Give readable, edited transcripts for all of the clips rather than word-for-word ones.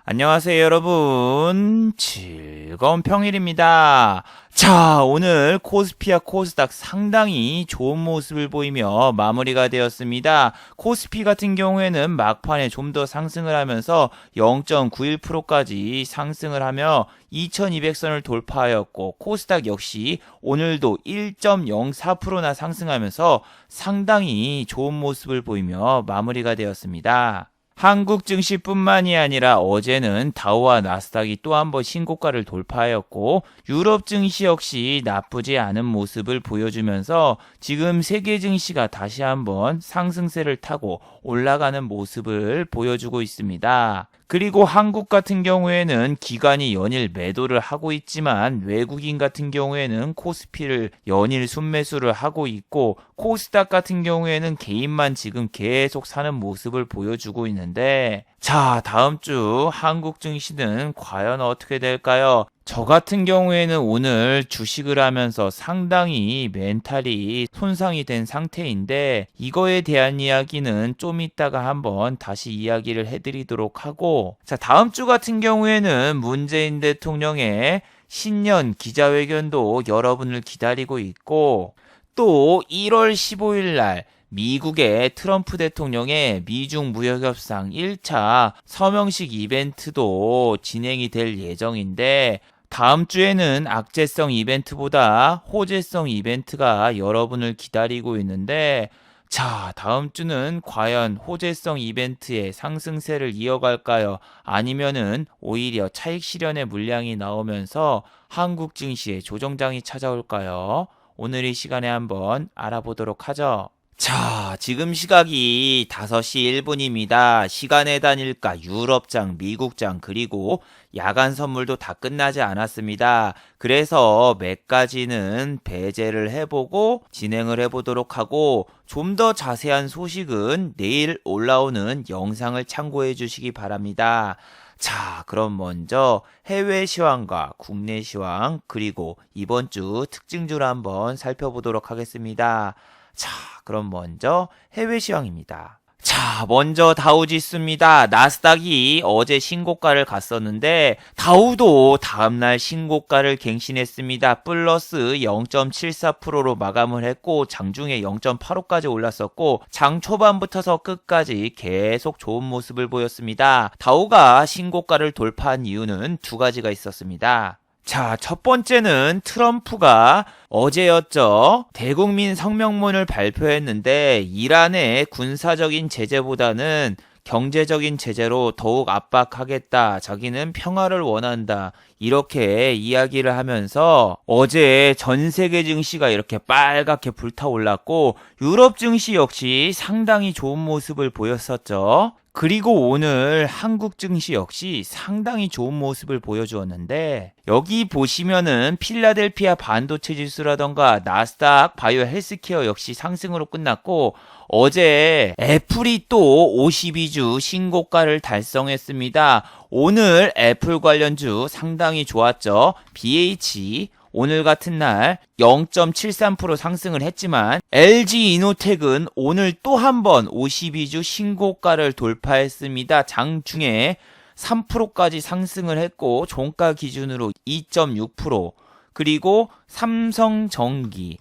안녕하세요, 여러분. 즐거운 평일입니다. 자, 오늘 코스피와 코스닥 상당히 좋은 모습을 보이며 마무리가 되었습니다. 코스피 같은 경우에는 막판에 좀 더 상승을 하면서 0.91%까지 상승을 하며 2200선을 돌파하였고, 코스닥 역시 오늘도 1.04%나 상승하면서 상당히 좋은 모습을 보이며 마무리가 되었습니다. 한국 증시뿐만이 아니라 어제는 다우와 나스닥이 또 한 번 신고가를 돌파하였고, 유럽 증시 역시 나쁘지 않은 모습을 보여주면서 지금 세계 증시가 다시 한번 상승세를 타고 올라가는 모습을 보여주고 있습니다. 그리고 한국 같은 경우에는 기관이 연일 매도를 하고 있지만 외국인 같은 경우에는 코스피를 연일 순매수를 하고 있고, 코스닥 같은 경우에는 개인만 지금 계속 사는 모습을 보여주고 있는데, 자, 다음 주 한국 증시는 과연 어떻게 될까요? 저 같은 경우에는 오늘 주식을 하면서 상당히 멘탈이 손상이 된 상태인데, 이거에 대한 이야기는 좀 이따가 한번 다시 이야기를 해드리도록 하고, 자, 다음 주 같은 경우에는 문재인 대통령의 신년 기자회견도 여러분을 기다리고 있고, 또 1월 15일 날 미국의 트럼프 대통령의 미중 무역협상 1차 서명식 이벤트도 진행이 될 예정인데, 다음 주에는 악재성 이벤트보다 호재성 이벤트가 여러분을 기다리고 있는데, 자, 다음 주는 과연 호재성 이벤트의 상승세를 이어갈까요? 아니면은 오히려 차익 실현의 물량이 나오면서 한국 증시에 조정장이 찾아올까요? 오늘 이 시간에 한번 알아보도록 하죠. 자, 지금 시각이 5시 1분입니다. 시간의 단일가 유럽장, 미국장, 그리고 야간 선물도 다 끝나지 않았습니다. 그래서 몇 가지는 배제를 해보고 진행을 해보도록 하고, 좀 더 자세한 소식은 내일 올라오는 영상을 참고해 주시기 바랍니다. 자, 그럼 먼저 해외 시황과 국내 시황, 그리고 이번 주 특징주를 한번 살펴보도록 하겠습니다. 자, 그럼 먼저 해외 시황입니다. 자, 먼저 다우지수입니다. 나스닥이 어제 신고가를 갔었는데 다우도 다음날 신고가를 갱신했습니다. 플러스 0.74%로 마감을 했고, 장중에 0.85까지 올랐었고, 장 초반부터서 끝까지 계속 좋은 모습을 보였습니다. 다우가 신고가를 돌파한 이유는 두 가지가 있었습니다. 자, 첫 번째는 트럼프가 어제였죠. 대국민 성명문을 발표했는데, 이란의 군사적인 제재보다는 경제적인 제재로 더욱 압박하겠다. 자기는 평화를 원한다. 이렇게 이야기를 하면서 어제 전 세계 증시가 이렇게 빨갛게 불타올랐고, 유럽 증시 역시 상당히 좋은 모습을 보였었죠. 그리고 오늘 한국 증시 역시 상당히 좋은 모습을 보여주었는데, 여기 보시면은 필라델피아 반도체 지수라던가 나스닥 바이오 헬스케어 역시 상승으로 끝났고, 어제 애플이 또 52주 신고가를 달성했습니다. 오늘 애플 관련주 상당히 좋았죠. BH 오늘 같은 날 0.73% 상승을 했지만, LG 이노텍은 오늘 또 한 번 52주 신고가를 돌파했습니다. 장중에 3%까지 상승을 했고, 종가 기준으로 2.6%. 그리고 삼성전기는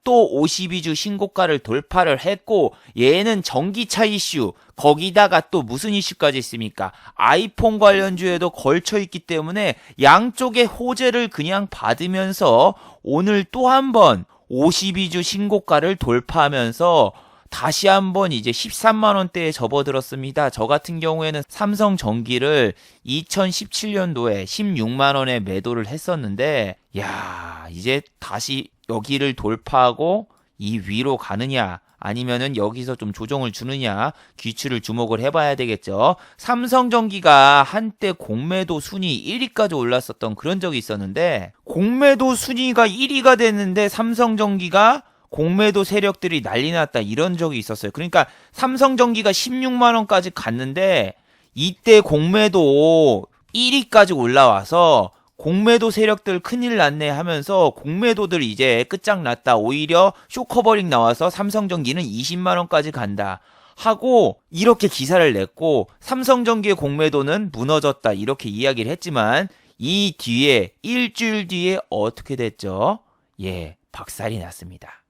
또 52주 신고가를 돌파를 했고, 얘는 전기차 이슈, 거기다가 또 무슨 이슈까지 있습니까? 아이폰 관련주에도 걸쳐 있기 때문에 양쪽의 호재를 그냥 받으면서 오늘 또 한 번 52주 신고가를 돌파하면서 다시 한번 이제 13만 원대에 접어들었습니다. 저 같은 경우에는 삼성전기를 2017년도에 16만 원에 매도를 했었는데, 야, 이제 다시 여기를 돌파하고 이 위로 가느냐, 아니면은 여기서 좀 조정을 주느냐, 귀추를 주목을 해봐야 되겠죠. 삼성전기가 한때 공매도 순위 1위까지 올랐었던 그런 적이 있었는데, 공매도 순위가 1위가 됐는데 삼성전기가 공매도 세력들이 난리 났다, 이런 적이 있었어요. 그러니까 삼성전기가 16만 원까지 갔는데, 이때 공매도 1위까지 올라와서 공매도 세력들 큰일 났네 하면서 공매도들 이제 끝장났다, 오히려 쇼커버링 나와서 삼성전기는 20만 원까지 간다 하고 이렇게 기사를 냈고 삼성전기의 공매도는 무너졌다 이렇게 이야기를 했지만 이 뒤에 일주일 뒤에 어떻게 됐죠? 예, 박살이 났습니다.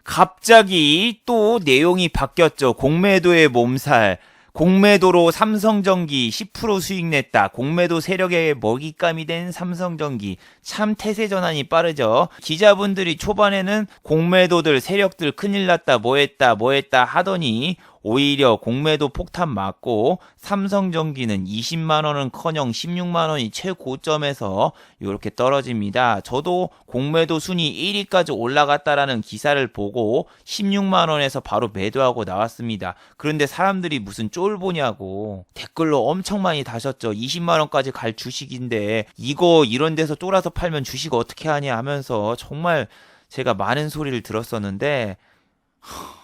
갑자기 또 내용이 바뀌었죠. 공매도의 몸살. 공매도로 삼성전기 10% 수익 냈다. 공매도 세력의 먹잇감이 된 삼성전기. 참 태세 전환이 빠르죠. 기자분들이 초반에는 공매도들 세력들 큰일 났다 뭐 했다 하더니 오히려 공매도 폭탄 맞고 삼성전기는 20만원은커녕 16만원이 최고점에서 이렇게 떨어집니다. 저도 공매도 순위 1위까지 올라갔다라는 기사를 보고 16만원에서 바로 매도하고 나왔습니다. 그런데 사람들이 무슨 쫄 보냐고 댓글로 엄청 많이 다셨죠. 20만원까지 갈 주식인데 이거 이런 데서 쫄아서 팔면 주식 어떻게 하냐 하면서 정말 제가 많은 소리를 들었었는데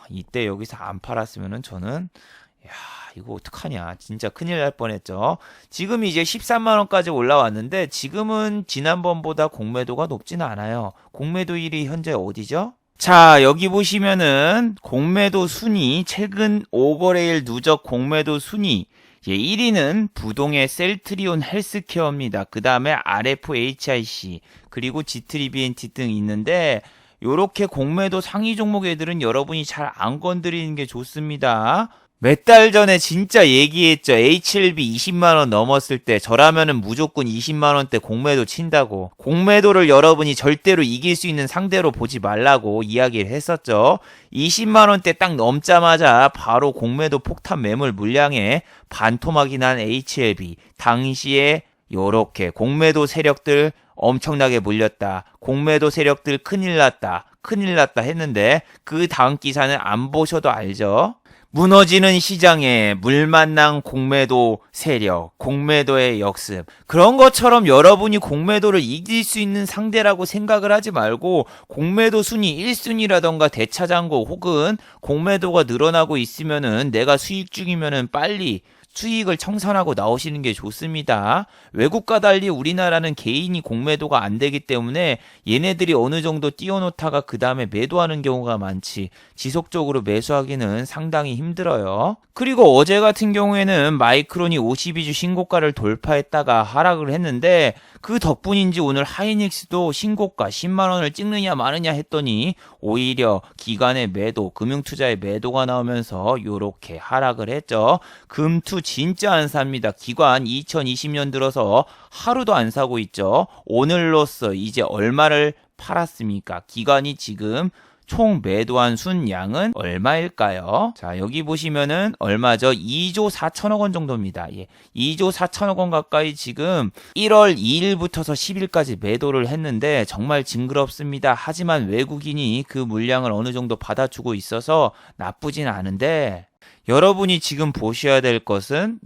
이때 여기서 안 팔았으면은 저는 이거 어떡하냐 진짜 큰일 날 뻔했죠. 지금 이제 13만원까지 올라왔는데 지금은 지난번보다 공매도가 높지는 않아요. 공매도율이 현재 어디죠? 자, 여기 보시면은 공매도 순위 최근 5거래일 누적 공매도 순위 1위는 부동의 셀트리온 헬스케어입니다. 그 다음에 RFHIC 그리고 G3BNT 등 있는데 요렇게 공매도 상위 종목 애들은 여러분이 잘 안 건드리는 게 좋습니다. 몇 달 전에 진짜 얘기했죠. HLB 20만원 넘었을 때 저라면은 무조건 20만원대 공매도 친다고. 공매도를 여러분이 절대로 이길 수 있는 상대로 보지 말라고 이야기를 했었죠. 20만원대 딱 넘자마자 바로 공매도 폭탄 매물 물량에 반토막이 난 HLB. 당시에 요렇게 공매도 세력들 엄청나게 몰렸다. 공매도 세력들 큰일 났다 했는데 그 다음 기사는 안 보셔도 알죠. 무너지는 시장에 물만난 공매도 세력, 공매도의 역습. 그런 것처럼 여러분이 공매도를 이길 수 있는 상대라고 생각을 하지 말고 공매도 순위 1순위라던가 대차장고 혹은 공매도가 늘어나고 있으면은 내가 수익 중이면은 빨리 수익을 청산하고 나오시는 게 좋습니다. 외국과 달리 우리나라는 개인이 공매도가 안 되기 때문에 얘네들이 어느 정도 띄워놓다가 그 다음에 매도하는 경우가 많지 지속적으로 매수하기는 상당히 힘들어요. 그리고 어제 같은 경우에는 마이크론이 52주 신고가를 돌파했다가 하락을 했는데 그 덕분인지 오늘 하이닉스도 신고가 10만원을 찍느냐 마느냐 했더니 오히려 기관의 매도, 금융투자의 매도가 나오면서 요렇게 하락을 했죠. 금투 진짜 안 삽니다. 기관 2020년 들어서 하루도 안 사고 있죠. 오늘로써 이제 얼마를 팔았습니까? 기관이 지금 총 매도한 순양은 얼마일까요? 자, 여기 보시면은 얼마죠? 2조 4천억 원 정도입니다. 예. 2조 4천억 원 가까이 지금 1월 2일부터서 10일까지 매도를 했는데 정말 징그럽습니다. 하지만 외국인이 그 물량을 어느 정도 받아주고 있어서 나쁘진 않은데 여러분이 지금 보셔야 될 것은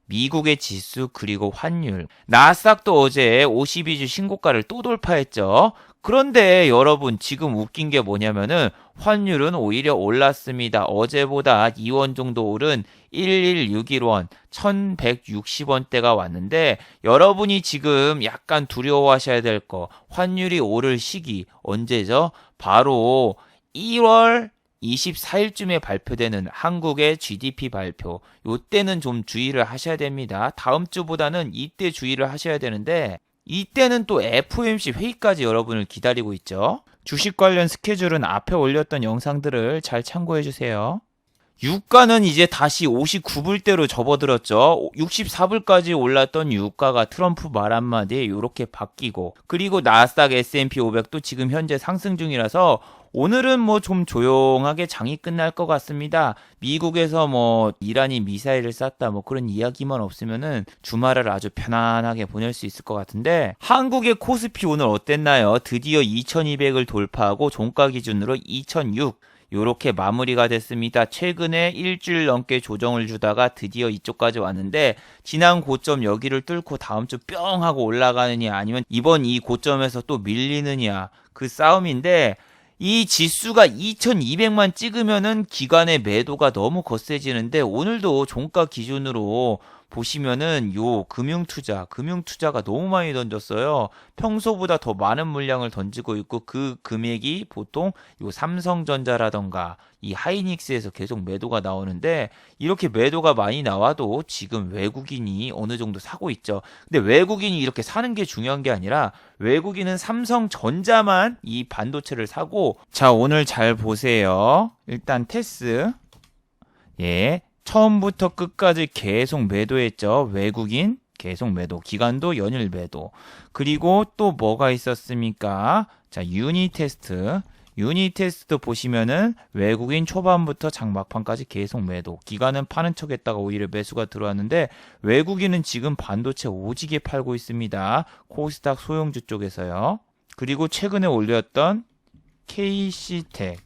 미국의 지수 그리고 환율. 나스닥도 어제 52주 신고가를 또 돌파했죠. 그런데 여러분 지금 웃긴 게 뭐냐면은 환율은 오히려 올랐습니다. 어제보다 2원 정도 오른 1161원 1160원대가 왔는데 여러분이 지금 약간 두려워하셔야 될 거 환율이 오를 시기 언제죠? 바로 1월 24일쯤에 발표되는 한국의 GDP 발표. 요때는 좀 주의를 하셔야 됩니다. 다음 주보다는 이때 주의를 하셔야 되는데 이때는 또 FOMC 회의까지 여러분을 기다리고 있죠. 주식 관련 스케줄은 앞에 올렸던 영상들을 잘 참고해 주세요. 유가는 이제 다시 59불대로 접어들었죠. 64불까지 올랐던 유가가 트럼프 말 한마디에 이렇게 바뀌고 그리고 나스닥 S&P 500도 지금 현재 상승 중이라서 오늘은 뭐 좀 조용하게 장이 끝날 것 같습니다. 미국에서 뭐 이란이 미사일을 쐈다 뭐 그런 이야기만 없으면은 주말을 아주 편안하게 보낼 수 있을 것 같은데 한국의 코스피 오늘 어땠나요? 드디어 2200을 돌파하고 종가 기준으로 2006 요렇게 마무리가 됐습니다. 최근에 일주일 넘게 조정을 주다가 드디어 이쪽까지 왔는데 지난 고점 여기를 뚫고 다음 주 뿅 하고 올라가느냐 아니면 이번 이 고점에서 또 밀리느냐 그 싸움인데 이 지수가 2200만 찍으면은 기관의 매도가 너무 거세지는데 오늘도 종가 기준으로 보시면은 요 금융투자가 너무 많이 던졌어요. 평소보다 더 많은 물량을 던지고 있고 그 금액이 보통 요 삼성전자라던가 이 하이닉스에서 계속 매도가 나오는데 이렇게 매도가 많이 나와도 지금 외국인이 어느 정도 사고 있죠. 근데 외국인이 이렇게 사는 게 중요한 게 아니라 외국인은 삼성전자만 이 반도체를 사고 자, 오늘 잘 보세요. 일단 테스 예. 처음부터 끝까지 계속 매도했죠. 외국인 계속 매도. 기관도 연일 매도. 그리고 또 뭐가 있었습니까? 자, 유니테스트도 보시면은 외국인 초반부터 장막판까지 계속 매도. 기관은 파는 척 했다가 오히려 매수가 들어왔는데 외국인은 지금 반도체 오지게 팔고 있습니다. 코스닥 소형주 쪽에서요. 그리고 최근에 올렸던 KC텍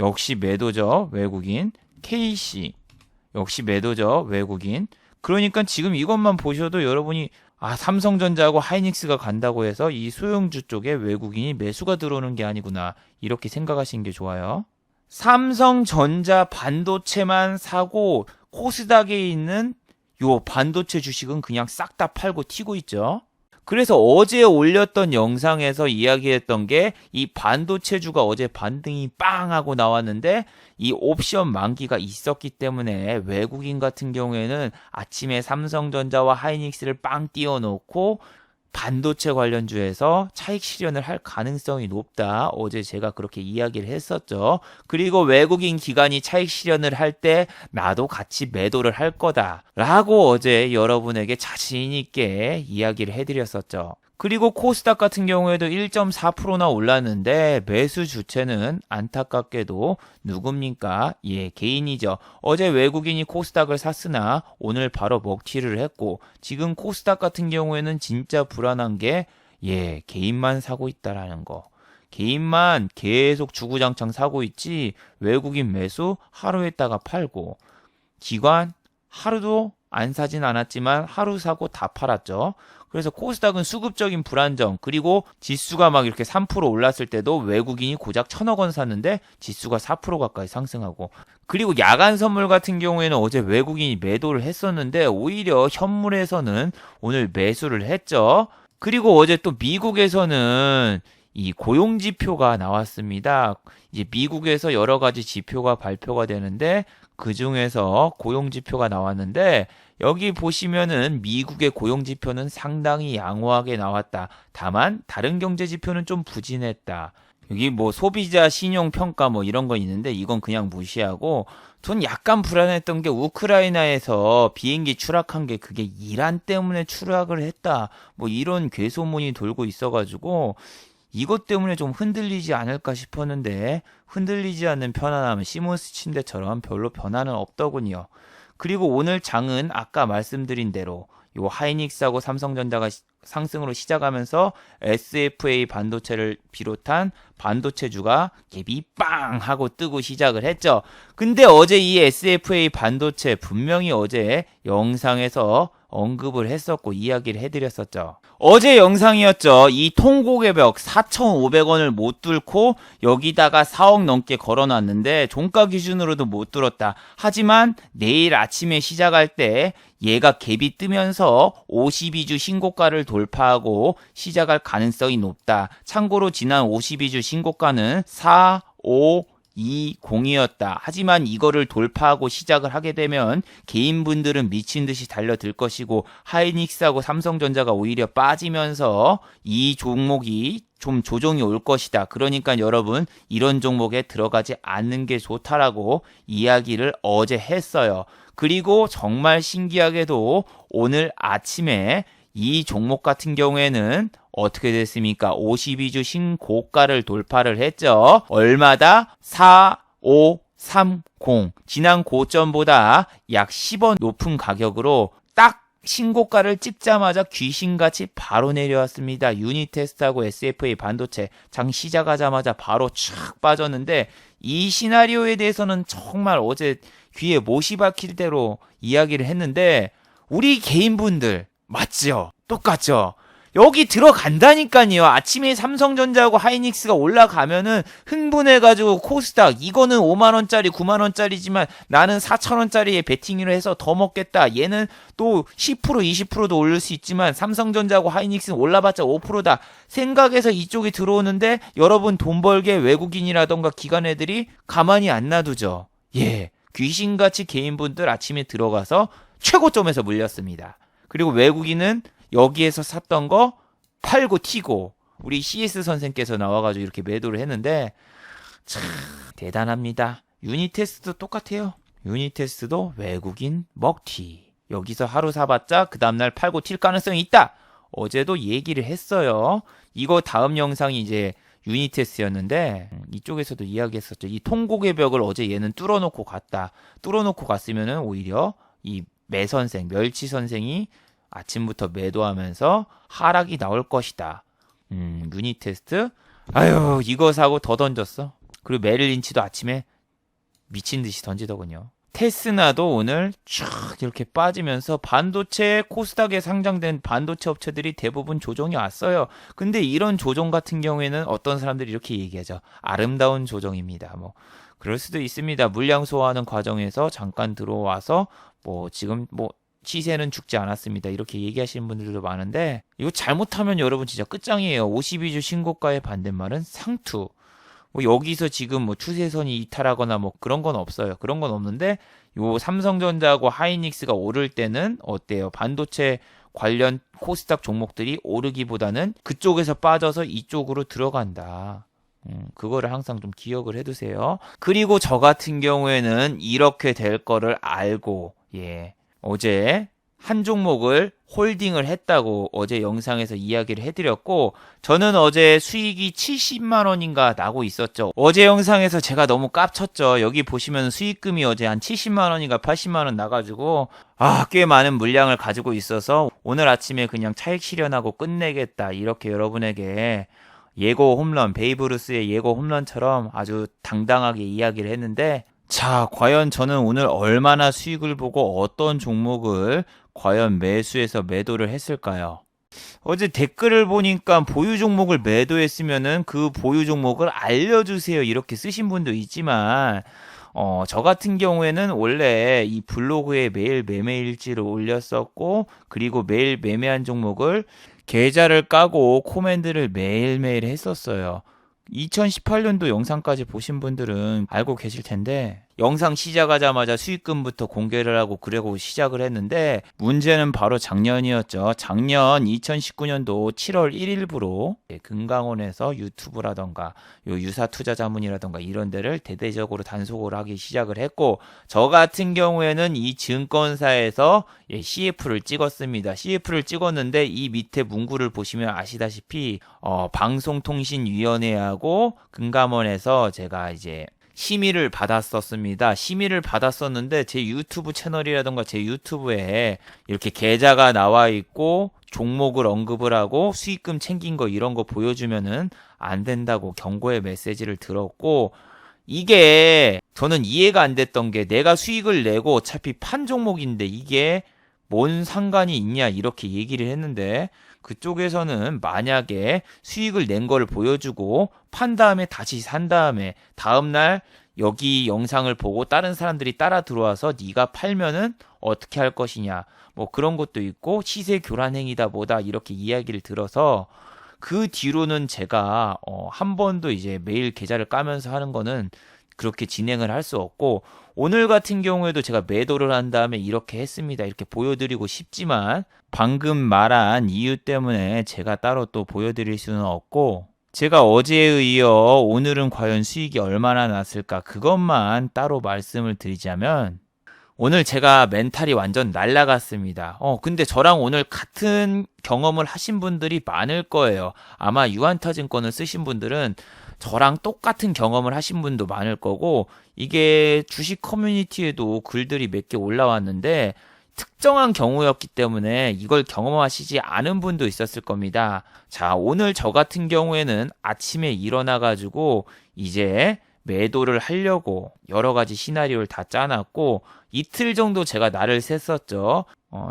역시 매도죠. 외국인. KC 역시 매도죠. 외국인. 그러니까 지금 이것만 보셔도 여러분이 삼성전자하고 하이닉스가 간다고 해서 이 소형주 쪽에 외국인이 매수가 들어오는 게 아니구나. 이렇게 생각하시는 게 좋아요. 삼성전자 반도체만 사고 코스닥에 있는 요 반도체 주식은 그냥 싹 다 팔고 튀고 있죠. 그래서 어제 올렸던 영상에서 이야기했던 게 이 반도체주가 어제 반등이 빵 하고 나왔는데 이 옵션 만기가 있었기 때문에 외국인 같은 경우에는 아침에 삼성전자와 하이닉스를 빵 띄워놓고 반도체 관련주에서 차익 실현을 할 가능성이 높다. 어제 제가 그렇게 이야기를 했었죠. 그리고 외국인 기관이 차익 실현을 할 때 나도 같이 매도를 할 거다. 라고 어제 여러분에게 자신 있게 이야기를 해드렸었죠. 그리고 코스닥 같은 경우에도 1.4%나 올랐는데 매수 주체는 안타깝게도 누굽니까? 예, 개인이죠. 어제 외국인이 코스닥을 샀으나 오늘 바로 먹튀를 했고 지금 코스닥 같은 경우에는 진짜 불안한 게 개인만 사고 있다라는 거. 개인만 계속 주구장창 사고 있지 외국인 매수 하루 했다가 팔고 기관 하루도 안 사진 않았지만 하루 사고 다 팔았죠. 그래서 코스닥은 수급적인 불안정 그리고 지수가 막 이렇게 3% 올랐을 때도 외국인이 고작 1,000억 원 샀는데 지수가 4% 가까이 상승하고 그리고 야간 선물 같은 경우에는 어제 외국인이 매도를 했었는데 오히려 현물에서는 오늘 매수를 했죠. 그리고 어제 또 미국에서는 이 고용 지표가 나왔습니다. 이제 미국에서 여러 가지 지표가 발표가 되는데 그 중에서 고용 지표가 나왔는데 여기 보시면은 미국의 고용 지표는 상당히 양호하게 나왔다. 다만 다른 경제 지표는 좀 부진했다. 여기 뭐 소비자 신용 평가 뭐 이런 거 있는데 이건 그냥 무시하고 전 약간 불안했던 게 우크라이나에서 비행기 추락한 게 그게 이란 때문에 추락을 했다. 뭐 이런 괴소문이 돌고 있어가지고 이것 때문에 좀 흔들리지 않을까 싶었는데 흔들리지 않는 편안함은 시몬스 침대처럼 별로 변화는 없더군요. 그리고 오늘 장은 아까 말씀드린 대로 요 하이닉스하고 삼성전자가 상승으로 시작하면서 SFA 반도체를 비롯한 반도체주가 갭이 빵 하고 뜨고 시작을 했죠. 근데 어제 이 SFA 반도체 분명히 어제 영상에서 언급을 했었고 이야기를 해드렸었죠. 어제 영상이었죠. 이 통곡의 벽 4,500원을 못 뚫고 여기다가 4억 넘게 걸어놨는데 종가 기준으로도 못 뚫었다. 하지만 내일 아침에 시작할 때 얘가 갭이 뜨면서 52주 신고가를 돌파하고 시작할 가능성이 높다. 참고로 지난 52주 신고가는 4520이었다. 하지만 이거를 돌파하고 시작을 하게 되면 개인분들은 미친 듯이 달려들 것이고 하이닉스하고 삼성전자가 오히려 빠지면서 이 종목이 좀 조정이 올 것이다. 그러니까 여러분 이런 종목에 들어가지 않는 게 좋다라고 이야기를 어제 했어요. 그리고 정말 신기하게도 오늘 아침에 이 종목 같은 경우에는 어떻게 됐습니까? 52주 신고가를 돌파를 했죠. 얼마다? 4530. 지난 고점보다 약 10원 높은 가격으로 딱 신고가를 찍자마자 귀신같이 바로 내려왔습니다. 유니테스트하고 SFA 반도체 장 시작하자마자 바로 촥 빠졌는데 이 시나리오에 대해서는 정말 어제 귀에 못이 박힐 대로 이야기를 했는데 우리 개인분들 맞죠? 똑같죠? 여기 들어간다니까요. 아침에 삼성전자하고 하이닉스가 올라가면은 흥분해가지고 코스닥 이거는 5만원짜리 9만원짜리지만 나는 4천원짜리에 베팅을 해서 더 먹겠다. 얘는 또 10% 20%도 올릴 수 있지만 삼성전자하고 하이닉스는 올라봤자 5%다. 생각해서 이쪽에 들어오는데 여러분 돈 벌게 외국인이라던가 기관 애들이 가만히 안 놔두죠. 예, 귀신같이 개인분들 아침에 들어가서 최고점에서 물렸습니다. 그리고 외국인은 여기에서 샀던 거 팔고 튀고 우리 CS 선생께서 나와가지고 이렇게 매도를 했는데 참 대단합니다. 유니테스트도 똑같아요. 유니테스트도 외국인 먹튀. 여기서 하루 사봤자 그 다음날 팔고 튈 가능성이 있다. 어제도 얘기를 했어요. 이거 다음 영상이 이제 유니테스였는데 이쪽에서도 이야기했었죠. 이 통곡의 벽을 어제 얘는 뚫어놓고 갔다. 뚫어놓고 갔으면은 오히려 이 매선생, 멸치 선생이 아침부터 매도하면서 하락이 나올 것이다. 유니테스트? 아유, 이거 사고 더 던졌어. 그리고 메릴 린치도 아침에 미친 듯이 던지더군요. 테스나도 오늘 쫙 이렇게 빠지면서 반도체 코스닥에 상장된 반도체 업체들이 대부분 조정이 왔어요. 근데 이런 조정 같은 경우에는 어떤 사람들이 이렇게 얘기하죠. 아름다운 조정입니다. 뭐 그럴 수도 있습니다. 물량 소화하는 과정에서 잠깐 들어와서 뭐 지금 뭐 시세는 죽지 않았습니다. 이렇게 얘기하시는 분들도 많은데 이거 잘못하면 여러분 진짜 끝장이에요. 52주 신고가의 반대말은 상투. 뭐 여기서 지금 뭐 추세선이 이탈하거나 뭐 그런 건 없어요. 그런 건 없는데 요 삼성전자하고 하이닉스가 오를 때는 어때요? 반도체 관련 코스닥 종목들이 오르기보다는 그쪽에서 빠져서 이쪽으로 들어간다. 그거를 항상 좀 기억을 해두세요. 그리고 저 같은 경우에는 이렇게 될 거를 알고 예. 어제 한 종목을 홀딩을 했다고 어제 영상에서 이야기를 해드렸고 저는 어제 수익이 70만 원인가 나고 있었죠. 어제 영상에서 제가 너무 깝쳤죠. 여기 보시면 수익금이 어제 한 70만 원인가 80만 원 나가지고 꽤 많은 물량을 가지고 있어서 오늘 아침에 그냥 차익 실현하고 끝내겠다. 이렇게 여러분에게 예고 홈런, 베이브루스의 예고 홈런처럼 아주 당당하게 이야기를 했는데 자, 과연 저는 오늘 얼마나 수익을 보고 어떤 종목을 과연 매수해서 매도를 했을까요? 어제 댓글을 보니까 보유 종목을 매도했으면은 그 보유 종목을 알려주세요. 이렇게 쓰신 분도 있지만, 저 같은 경우에는 원래 이 블로그에 매일 매매 일지를 올렸었고, 그리고 매일 매매한 종목을 계좌를 까고 코멘트를 매일매일 했었어요. 2018년도 영상까지 보신 분들은 알고 계실 텐데 영상 시작하자마자 수익금부터 공개를 하고 그러고 시작을 했는데 문제는 바로 작년이었죠. 작년 2019년도 7월 1일부로 금강원에서 유튜브라던가 요 유사투자자문이라던가 이런 데를 대대적으로 단속을 하기 시작을 했고 저 같은 경우에는 이 증권사에서 CF를 찍었습니다. CF를 찍었는데 이 밑에 문구를 보시면 아시다시피 방송통신위원회하고 금감원에서 제가 이제 심의를 받았었습니다. 심의를 받았었는데 제 유튜브 채널이라던가 제 유튜브에 이렇게 계좌가 나와 있고 종목을 언급을 하고 수익금 챙긴 거 이런 거 보여주면은 안 된다고 경고의 메시지를 들었고 이게 저는 이해가 안 됐던 게 내가 수익을 내고 어차피 판 종목인데 이게 뭔 상관이 있냐 이렇게 얘기를 했는데 그쪽에서는 만약에 수익을 낸 거를 보여주고 판 다음에 다시 산 다음에 다음날 여기 영상을 보고 다른 사람들이 따라 들어와서 네가 팔면은 어떻게 할 것이냐 뭐 그런 것도 있고 시세 교란 행위다 뭐다 이렇게 이야기를 들어서 그 뒤로는 제가 한 번도 이제 매일 계좌를 까면서 하는 거는 그렇게 진행을 할 수 없고 오늘 같은 경우에도 제가 매도를 한 다음에 이렇게 했습니다. 이렇게 보여드리고 싶지만 방금 말한 이유 때문에 제가 따로 또 보여드릴 수는 없고 제가 어제에 이어 오늘은 과연 수익이 얼마나 났을까 그것만 따로 말씀을 드리자면 오늘 제가 멘탈이 완전 날라갔습니다. 근데 저랑 오늘 같은 경험을 하신 분들이 많을 거예요. 아마 유한타증권을 쓰신 분들은 저랑 똑같은 경험을 하신 분도 많을 거고 이게 주식 커뮤니티에도 글들이 몇 개 올라왔는데 특정한 경우였기 때문에 이걸 경험하시지 않은 분도 있었을 겁니다. 자, 오늘 저 같은 경우에는 아침에 일어나가지고 이제 매도를 하려고 여러 가지 시나리오를 다 짜놨고 이틀 정도 제가 날을 샜었죠.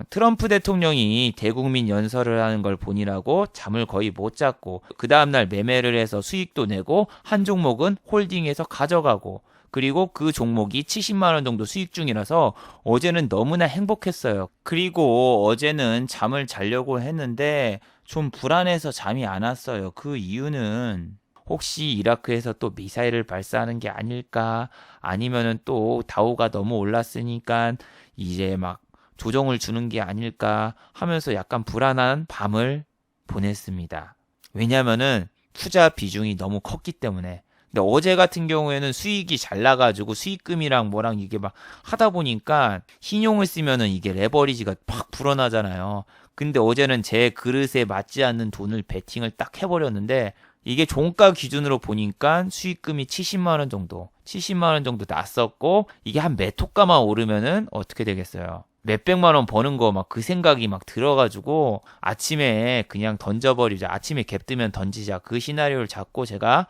트럼프 대통령이 대국민 연설을 하는 걸 보니라고 잠을 거의 못 잤고 그 다음날 매매를 해서 수익도 내고 한 종목은 홀딩해서 가져가고 그리고 그 종목이 70만 원 정도 수익 중이라서 어제는 너무나 행복했어요. 그리고 어제는 잠을 자려고 했는데 좀 불안해서 잠이 안 왔어요. 그 이유는 혹시 이라크에서 또 미사일을 발사하는 게 아닐까? 아니면은 또 다우가 너무 올랐으니까 이제 막 조정을 주는 게 아닐까 하면서 약간 불안한 밤을 보냈습니다. 왜냐면은 투자 비중이 너무 컸기 때문에. 근데 어제 같은 경우에는 수익이 잘 나가지고 수익금이랑 뭐랑 이게 막 하다 보니까 신용을 쓰면은 이게 레버리지가 팍 불어나잖아요. 근데 어제는 제 그릇에 맞지 않는 돈을 베팅을 딱 해버렸는데 이게 종가 기준으로 보니까 수익금이 70만 원 정도, 70만 원 정도 났었고 이게 한 몇 호가만 오르면은 어떻게 되겠어요? 몇백만 원 버는 거 막 그 생각이 막 들어가지고 아침에 그냥 던져버리자. 아침에 갭 뜨면 던지자. 그 시나리오를 잡고 제가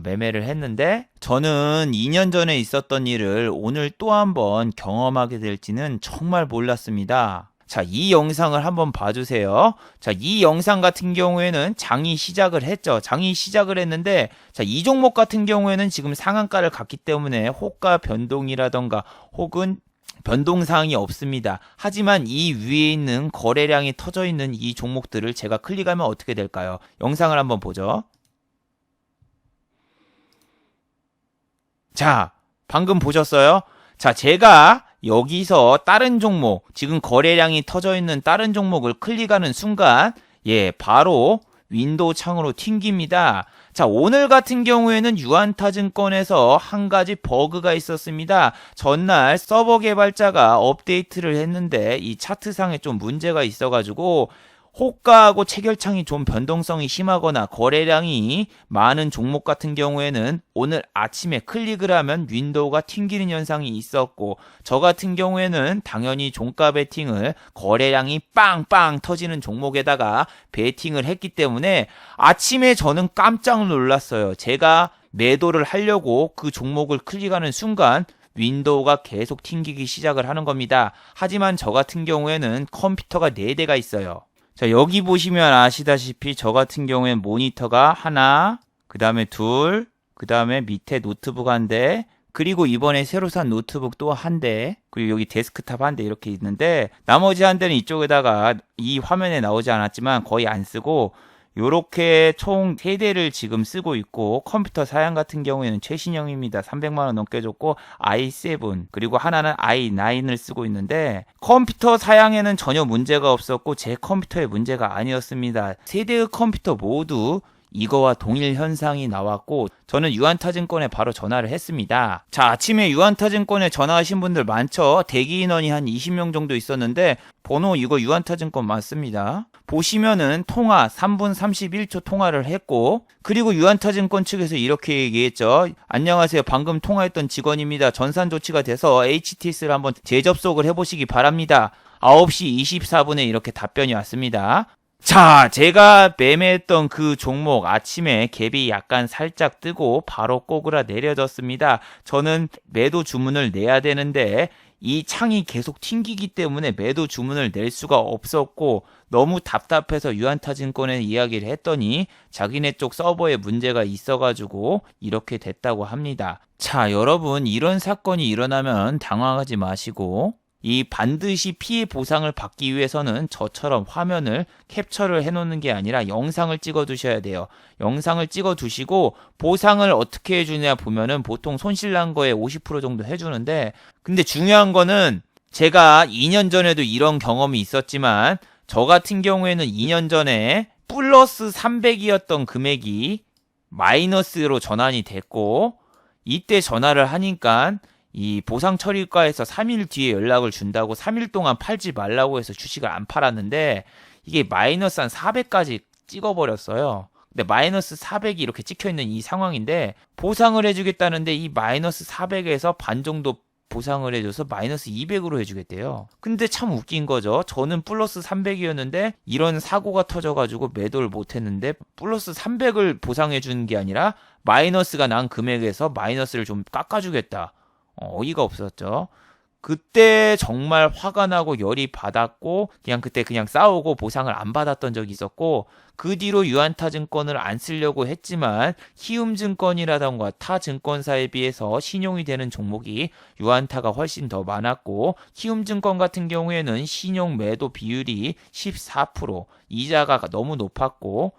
매매를 했는데 저는 2년 전에 있었던 일을 오늘 또 한번 경험하게 될지는 정말 몰랐습니다. 자, 이 영상을 한번 봐주세요. 자, 이 영상 같은 경우에는 장이 시작을 했죠. 장이 시작을 했는데, 자, 이 종목 같은 경우에는 지금 상한가를 갔기 때문에 호가 변동이라던가 혹은 변동사항이 없습니다. 하지만 이 위에 있는 거래량이 터져 있는 이 종목들을 제가 클릭하면 어떻게 될까요? 영상을 한번 보죠. 자, 방금 보셨어요? 자, 제가 여기서 다른 종목, 지금 거래량이 터져 있는 다른 종목을 클릭하는 순간, 바로 윈도우 창으로 튕깁니다. 자, 오늘 같은 경우에는 유안타증권에서 한 가지 버그가 있었습니다. 전날 서버 개발자가 업데이트를 했는데 이 차트상에 좀 문제가 있어가지고 호가하고 체결창이 좀 변동성이 심하거나 거래량이 많은 종목 같은 경우에는 오늘 아침에 클릭을 하면 윈도우가 튕기는 현상이 있었고 저 같은 경우에는 당연히 종가 베팅을 거래량이 빵빵 터지는 종목에다가 베팅을 했기 때문에 아침에 저는 깜짝 놀랐어요. 제가 매도를 하려고 그 종목을 클릭하는 순간 윈도우가 계속 튕기기 시작을 하는 겁니다. 하지만 저 같은 경우에는 컴퓨터가 4대가 있어요. 자, 여기 보시면 아시다시피 저 같은 경우엔 모니터가 하나, 그 다음에 둘, 그 다음에 밑에 노트북 한 대, 그리고 이번에 새로 산 노트북 또 한 대, 그리고 여기 데스크탑 한 대 이렇게 있는데 나머지 한 대는 이쪽에다가 이 화면에 나오지 않았지만 거의 안 쓰고 요렇게 총 3대를 지금 쓰고 있고 컴퓨터 사양 같은 경우에는 최신형입니다. 300만원 넘게 줬고 i7 그리고 하나는 i9을 쓰고 있는데 컴퓨터 사양에는 전혀 문제가 없었고 제 컴퓨터에 문제가 아니었습니다. 3대의 컴퓨터 모두 이거와 동일 현상이 나왔고 저는 유안타증권에 바로 전화를 했습니다. 자, 아침에 유안타증권에 전화하신 분들 많죠? 대기 인원이 한 20명 정도 있었는데 번호 이거 유안타증권 맞습니다. 보시면은 통화 3분 31초 통화를 했고 그리고 유안타증권 측에서 이렇게 얘기했죠. 안녕하세요. 방금 통화했던 직원입니다. 전산 조치가 돼서 HTS를 한번 재접속을 해보시기 바랍니다. 9시 24분에 이렇게 답변이 왔습니다. 자, 제가 매매했던 그 종목 아침에 갭이 약간 살짝 뜨고 바로 꼬그라 내려졌습니다. 저는 매도 주문을 내야 되는데 이 창이 계속 튕기기 때문에 매도 주문을 낼 수가 없었고 너무 답답해서 유안타증권에 이야기를 했더니 자기네 쪽 서버에 문제가 있어가지고 이렇게 됐다고 합니다. 자, 여러분 이런 사건이 일어나면 당황하지 마시고 이 반드시 피해 보상을 받기 위해서는 저처럼 화면을 캡처를 해놓는 게 아니라 영상을 찍어 두셔야 돼요. 영상을 찍어 두시고 보상을 어떻게 해주냐 보면은 보통 손실난 거에 50% 정도 해주는데 근데 중요한 거는 제가 2년 전에도 이런 경험이 있었지만 저 같은 경우에는 2년 전에 플러스 300이었던 금액이 마이너스로 전환이 됐고 이때 전화를 하니까 이 보상 처리과에서 3일 뒤에 연락을 준다고 3일 동안 팔지 말라고 해서 주식을 안 팔았는데 이게 마이너스 한 400까지 찍어버렸어요. 근데 마이너스 400이 이렇게 찍혀있는 이 상황인데 보상을 해주겠다는데 이 마이너스 400에서 반 정도 보상을 해줘서 마이너스 200으로 해주겠대요. 근데 참 웃긴 거죠. 저는 플러스 300이었는데 이런 사고가 터져가지고 매도를 못했는데 플러스 300을 보상해주는 게 아니라 마이너스가 난 금액에서 마이너스를 좀 깎아주겠다. 어이가 없었죠. 그때 정말 화가 나고 열이 받았고 그때 그냥 싸우고 보상을 안 받았던 적이 있었고, 그 뒤로 유안타증권을 안 쓰려고 했지만 키움증권이라던가 타 증권사에 비해서 신용이 되는 종목이 유안타가 훨씬 더 많았고, 키움증권 같은 경우에는 신용 매도 비율이 14%, 이자가 너무 높았고,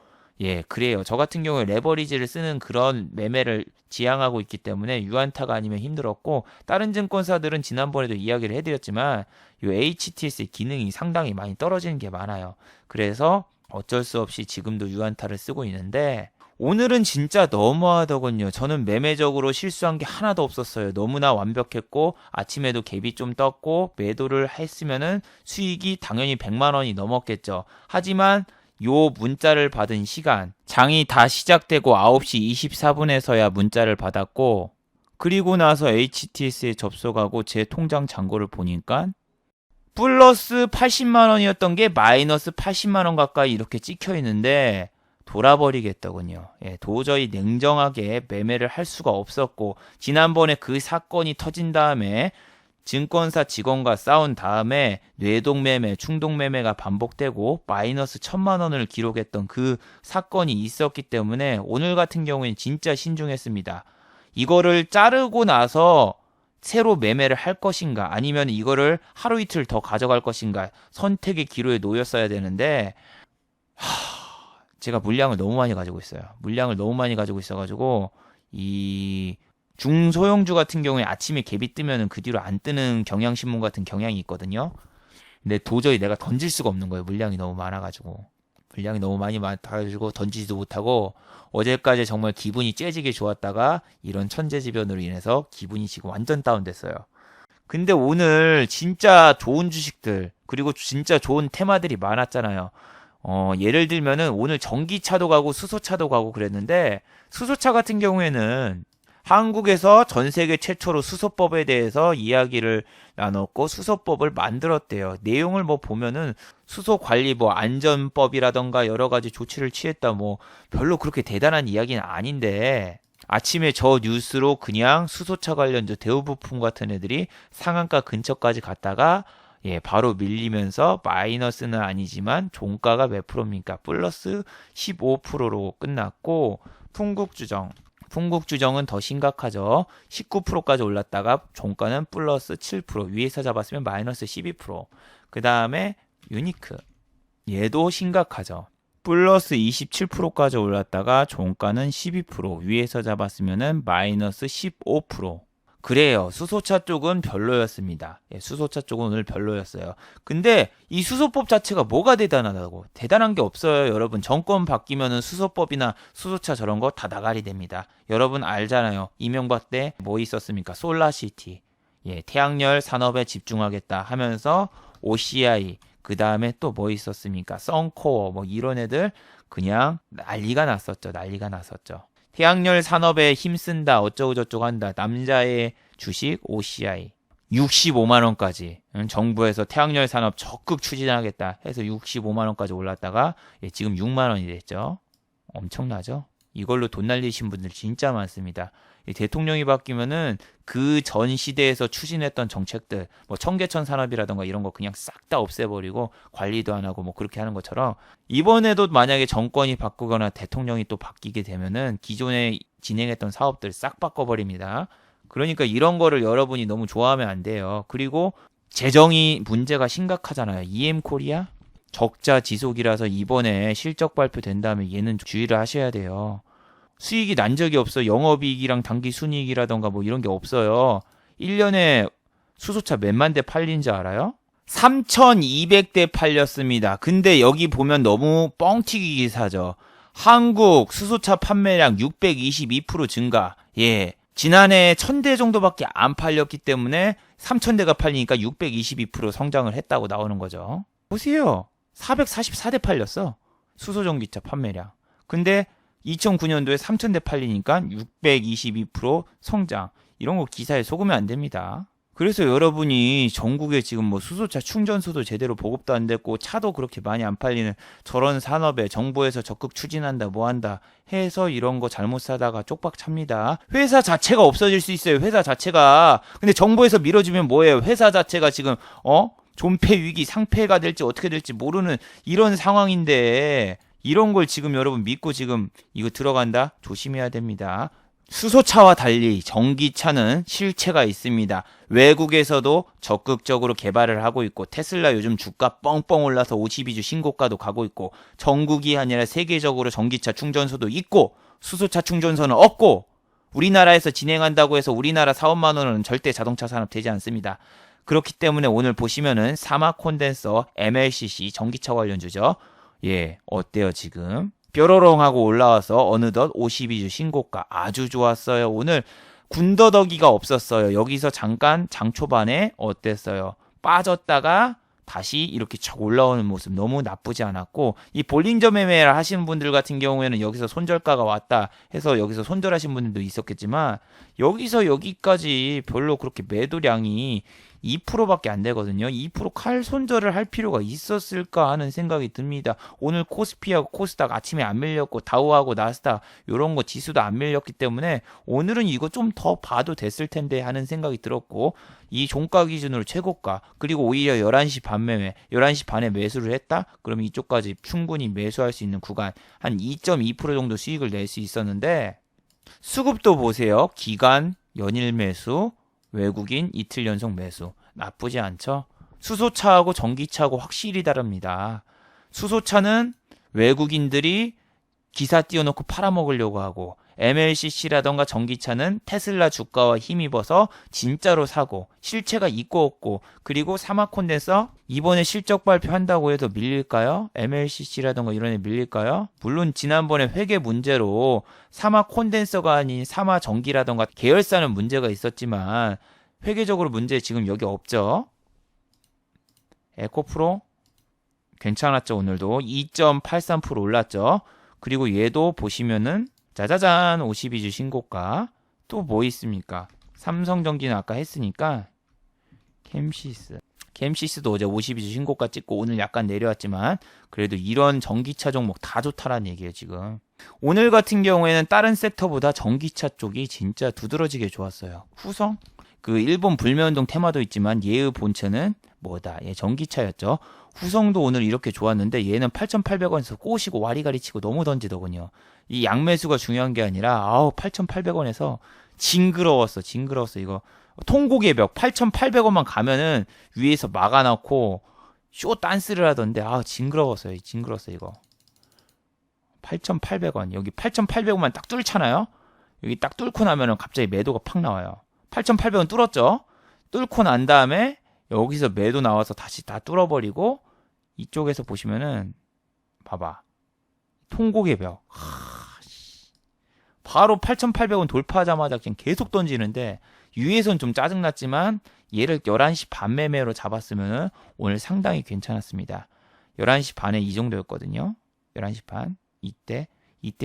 그래요. 저 같은 경우에 레버리지를 쓰는 그런 매매를 지향하고 있기 때문에 유안타가 아니면 힘들었고, 다른 증권사들은 지난번에도 이야기를 해드렸지만 이 HTS의 기능이 상당히 많이 떨어지는 게 많아요. 그래서 어쩔 수 없이 지금도 유안타를 쓰고 있는데, 오늘은 진짜 너무하더군요. 저는 매매적으로 실수한 게 하나도 없었어요. 너무나 완벽했고, 아침에도 갭이 좀 떴고, 매도를 했으면은 수익이 당연히 100만 원이 넘었겠죠. 하지만 요 문자를 받은 시간, 장이 다 시작되고 9시 24분에서야 문자를 받았고, 그리고 나서 HTS에 접속하고 제 통장 잔고를 보니까 플러스 80만 원이었던 게 마이너스 80만 원 가까이 이렇게 찍혀 있는데 돌아버리겠더군요. 도저히 냉정하게 매매를 할 수가 없었고, 지난번에 그 사건이 터진 다음에 증권사 직원과 싸운 다음에 뇌동매매, 충동매매가 반복되고 마이너스 1000만 원을 기록했던 그 사건이 있었기 때문에 오늘 같은 경우에는 진짜 신중했습니다. 이거를 자르고 나서 새로 매매를 할 것인가, 아니면 이거를 하루 이틀 더 가져갈 것인가, 선택의 기로에 놓였어야 되는데, 제가 물량을 너무 많이 가지고 있어요. 물량을 너무 많이 가지고 있어가지고 이 중소형주 같은 경우에 아침에 갭이 뜨면은 그 뒤로 안 뜨는 경향신문 같은 경향이 있거든요. 근데 도저히 내가 던질 수가 없는 거예요. 물량이 너무 많아가지고. 물량이 너무 많이 많아가지고 던지지도 못하고, 어제까지 정말 기분이 째지게 좋았다가 이런 천재지변으로 인해서 기분이 지금 완전 다운됐어요. 근데 오늘 진짜 좋은 주식들, 그리고 진짜 좋은 테마들이 많았잖아요. 예를 들면은 오늘 전기차도 가고 수소차도 가고 그랬는데, 수소차 같은 경우에는 한국에서 전 세계 최초로 수소법에 대해서 이야기를 나눴고 수소법을 만들었대요. 내용을 보면은 수소 관리 안전법이라던가 여러 가지 조치를 취했다, 별로 그렇게 대단한 이야기는 아닌데, 아침에 저 뉴스로 그냥 수소차 관련주 대우부품 같은 애들이 상한가 근처까지 갔다가 바로 밀리면서 마이너스는 아니지만 종가가 몇 프로입니까? 플러스 15%로 끝났고, 풍국주정은 더 심각하죠. 19%까지 올랐다가 종가는 플러스 7%, 위에서 잡았으면 마이너스 12%. 그 다음에 유니크, 얘도 심각하죠. 플러스 27%까지 올랐다가 종가는 12%, 위에서 잡았으면 마이너스 15%. 그래요. 수소차 쪽은 별로였습니다. 수소차 쪽은 오늘 별로였어요. 근데 이 수소법 자체가 뭐가 대단하다고? 대단한 게 없어요, 여러분. 정권 바뀌면은 수소법이나 수소차 저런 거 다 나가리 됩니다. 여러분 알잖아요. 이명박 때 뭐 있었습니까? 솔라시티. 태양열 산업에 집중하겠다 하면서 OCI, 그 다음에 또 뭐 있었습니까? 썬코어, 이런 애들 그냥 난리가 났었죠. 태양열 산업에 힘쓴다, 어쩌고저쩌고 한다. 남자의 주식 OCI 65만 원까지 정부에서 태양열 산업 적극 추진하겠다 해서 65만 원까지 올랐다가 지금 6만 원이 됐죠. 엄청나죠? 이걸로 돈 날리신 분들 진짜 많습니다. 대통령이 바뀌면은 그 전 시대에서 추진했던 정책들, 청계천 산업이라던가 이런 거 그냥 싹 다 없애버리고 관리도 안 하고 그렇게 하는 것처럼, 이번에도 만약에 정권이 바꾸거나 대통령이 또 바뀌게 되면은 기존에 진행했던 사업들 싹 바꿔버립니다. 그러니까 이런 거를 여러분이 너무 좋아하면 안 돼요. 그리고 재정이 문제가 심각하잖아요. EM코리아 적자 지속이라서 이번에 실적 발표된 다음에 얘는 주의를 하셔야 돼요. 수익이 난 적이 없어. 영업이익이랑 당기순이익이라던가 이런 게 없어요. 1년에 수소차 몇만 대 팔린 줄 알아요? 3,200대 팔렸습니다. 근데 여기 보면 너무 뻥튀기 기사죠. 한국 수소차 판매량 622% 증가. 지난해 1000대 정도밖에 안 팔렸기 때문에 3000대가 팔리니까 622% 성장을 했다고 나오는 거죠. 보세요. 444대 팔렸어. 수소전기차 판매량. 근데 2009년도에 3000대 팔리니까 622% 성장. 이런 거 기사에 속으면 안 됩니다. 그래서 여러분이 전국에 지금 뭐 수소차 충전소도 제대로 보급도 안 됐고 차도 그렇게 많이 안 팔리는 저런 산업에 정부에서 적극 추진한다 뭐 한다 해서 이런 거 잘못 사다가 쪽박 찹니다. 회사 자체가 없어질 수 있어요. 회사 자체가. 근데 정부에서 밀어주면 뭐예요? 회사 자체가 지금 존폐 위기 상폐가 될지 어떻게 될지 모르는 이런 상황인데 이런 걸 지금 여러분 믿고 지금 이거 들어간다? 조심해야 됩니다. 수소차와 달리 전기차는 실체가 있습니다. 외국에서도 적극적으로 개발을 하고 있고 테슬라 요즘 주가 뻥뻥 올라서 52주 신고가도 가고 있고 전국이 아니라 세계적으로 전기차 충전소도 있고 수소차 충전소는 없고 우리나라에서 진행한다고 해서 우리나라 사업만으로는 절대 자동차 산업 되지 않습니다. 그렇기 때문에 오늘 보시면은 사막 콘덴서 MLCC 전기차 관련주죠. 예, 어때요 지금? 뾰로롱하고 올라와서 어느덧 52주 신고가 아주 좋았어요. 오늘 군더더기가 없었어요. 여기서 잠깐 장 초반에 어땠어요? 빠졌다가 다시 이렇게 쫙 올라오는 모습 너무 나쁘지 않았고 이 볼링저 매매를 하시는 분들 같은 경우에는 여기서 손절가가 왔다 해서 여기서 손절하신 분들도 있었겠지만 여기서 여기까지 별로 그렇게 매도량이 2%밖에 안 되거든요. 2% 칼 손절을 할 필요가 있었을까 하는 생각이 듭니다. 오늘 코스피하고 코스닥 아침에 안 밀렸고 다우하고 나스닥 이런 거 지수도 안 밀렸기 때문에 오늘은 이거 좀 더 봐도 됐을 텐데 하는 생각이 들었고 이 종가 기준으로 최고가 그리고 오히려 11시 반 매매 11시 반에 매수를 했다? 그러면 이쪽까지 충분히 매수할 수 있는 구간 한 2.2% 정도 수익을 낼 수 있었는데 수급도 보세요. 기간 연일 매수 외국인 이틀 연속 매수 나쁘지 않죠? 수소차하고 전기차하고 확실히 다릅니다. 수소차는 외국인들이 기사 띄워놓고 팔아먹으려고 하고 MLCC라던가 전기차는 테슬라 주가와 힘입어서 진짜로 사고 실체가 있고 없고 그리고 사막 콘덴서 이번에 실적 발표한다고 해서 밀릴까요? MLCC라던가 이런 애 밀릴까요? 물론 지난번에 회계 문제로 사막 콘덴서가 아닌 사마 전기라던가 계열사는 문제가 있었지만 회계적으로 문제 지금 여기 없죠. 에코프로 괜찮았죠. 오늘도 2.83% 올랐죠. 그리고 얘도 보시면은 짜자잔 52주 신고가 또 뭐 있습니까? 삼성전기는 아까 했으니까 캠시스도 어제 52주 신고가 찍고 오늘 약간 내려왔지만 그래도 이런 전기차 종목 다 좋다라는 얘기예요 지금. 오늘 같은 경우에는 다른 섹터보다 전기차 쪽이 진짜 두드러지게 좋았어요. 후성? 그 일본 불매운동 테마도 있지만 얘의 본체는 뭐다? 얘 전기차였죠. 후성도 오늘 이렇게 좋았는데 얘는 8,800원에서 꼬시고 와리가리 치고 너무 던지더군요. 이 양매수가 중요한 게 아니라 8,800원에서 징그러웠어 이거. 통곡의 벽 8,800원만 가면은 위에서 막아놓고 쇼 댄스를 하던데 징그러웠어요 이거. 8,800원 여기 8,800원만 딱 뚫잖아요. 여기 딱 뚫고 나면은 갑자기 매도가 팍 나와요. 8,800원 뚫었죠. 뚫고 난 다음에 여기서 매도 나와서 다시 다 뚫어버리고 이쪽에서 보시면은 봐봐 통곡의 벽 바로 8,800원 돌파하자마자 그냥 계속 던지는데 위에선 좀 짜증났지만 얘를 11시 반 매매로 잡았으면 오늘 상당히 괜찮았습니다. 11시 반에 이 정도였거든요. 11시 반 이때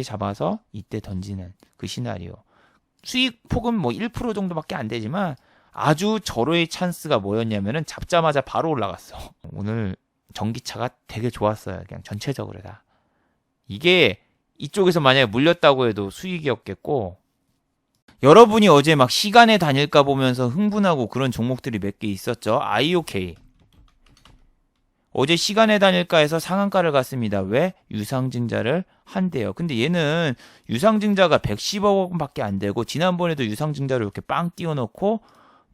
잡아서 이때 던지는 그 시나리오. 수익 폭은 뭐 1% 정도밖에 안 되지만 아주 절호의 찬스가 뭐였냐면은 잡자마자 바로 올라갔어. 오늘 전기차가 되게 좋았어요. 그냥 전체적으로 다. 이게 이쪽에서 만약에 물렸다고 해도 수익이었겠고 여러분이 어제 막 시간에 다닐까 보면서 흥분하고 그런 종목들이 몇 개 있었죠. IOK 어제 시간에 다닐까 해서 상한가를 갔습니다. 왜? 유상증자를 한대요. 근데 얘는 유상증자가 110억 원밖에 안 되고 지난번에도 유상증자를 이렇게 빵 띄워놓고